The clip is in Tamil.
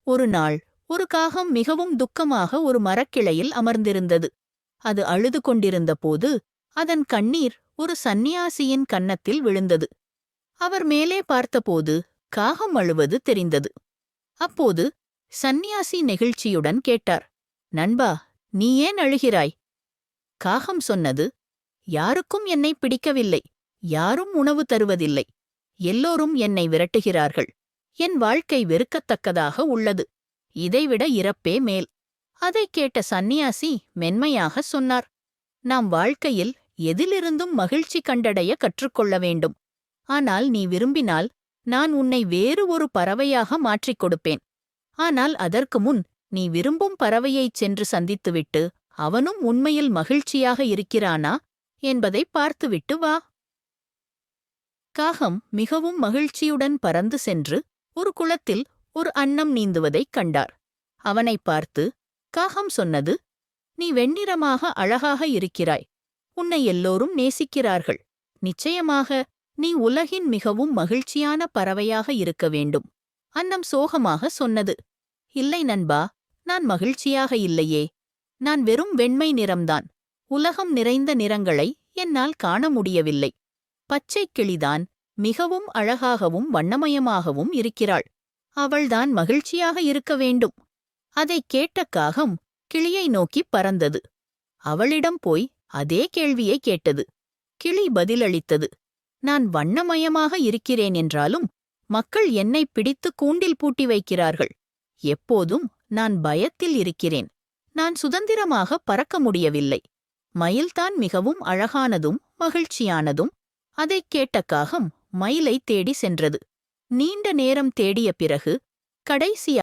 ஒரு நாள் ஒரு காகம் மிகவும் துக்கமாக ஒரு மரக்கிளையில் அமர்ந்திருந்தது. அது அழுது கொண்டிருந்த போது அதன் கண்ணீர் ஒரு சந்நியாசியின் கன்னத்தில் விழுந்தது. அவர் மேலே பார்த்தபோது காகம் அழுவது தெரிந்தது. அப்போது சந்நியாசி நெகிழ்ச்சியுடன் கேட்டார், நண்பா, நீ ஏன் அழுகிறாய்? காகம் சொன்னது, யாருக்கும் என்னை பிடிக்கவில்லை. யாரும் உணவு தருவதில்லை. எல்லோரும் என்னை விரட்டுகிறார்கள். என் வாழ்க்கை வெறுக்கத்தக்கதாக உள்ளது. இதைவிட இறப்பே மேல். அதைக் கேட்ட சந்நியாசி மென்மையாக சொன்னார், நாம் வாழ்க்கையில் எதிலிருந்தும் மகிழ்ச்சி கண்டடைய கற்றுக்கொள்ள வேண்டும். ஆனால் நீ விரும்பினால் நான் உன்னை வேறு ஒரு பறவையாக மாற்றிக் கொடுப்பேன். ஆனால் அதற்கு முன் நீ விரும்பும் பறவையைச் சென்று சந்தித்துவிட்டு அவனும் உண்மையில் மகிழ்ச்சியாக இருக்கிறானா என்பதை பார்த்துவிட்டு வா. காகம் மிகவும் மகிழ்ச்சியுடன் பறந்து சென்று ஒரு குளத்தில் ஒரு அன்னம் நீந்துவதைக் கண்டார். அவனைப் பார்த்து காகம் சொன்னது, நீ வெண்ணிறமாக அழகாக இருக்கிறாய். உன்னை எல்லோரும் நேசிக்கிறார்கள். நிச்சயமாக நீ உலகின் மிகவும் மகிழ்ச்சியான பறவையாக இருக்க வேண்டும். அன்னம் சோகமாக சொன்னது, இல்லை நண்பா, நான் மகிழ்ச்சியாக இல்லையே. நான் வெறும் வெண்மை நிறம்தான். உலகம் நிறைந்த நிறங்களை என்னால் காண முடியவில்லை. பச்சைக் கிளிதான் மிகவும் அழகாகவும் வண்ணமயமாகவும் இருக்கிறாள். அவள்தான் மகிழ்ச்சியாக இருக்க வேண்டும். அதைக் கேட்ட காகம் கிளியை நோக்கிப் பறந்தது. அவளிடம் போய் அதே கேள்வியை கேட்டது. கிளி பதிலளித்தது, நான் வண்ணமயமாக இருக்கிறேன் என்றாலும் மக்கள் என்னை பிடித்து கூண்டில் பூட்டி வைக்கிறார்கள். எப்போதும் நான் பயத்தில் இருக்கிறேன். நான் சுதந்திரமாக பறக்க முடியவில்லை. மயில்தான் மிகவும் அழகானதும் மகிழ்ச்சியானதும். அதைக் கேட்ட காகம் மயிலை தேடி சென்றது. நீண்ட நேரம் தேடிய பிறகு கடைசியாக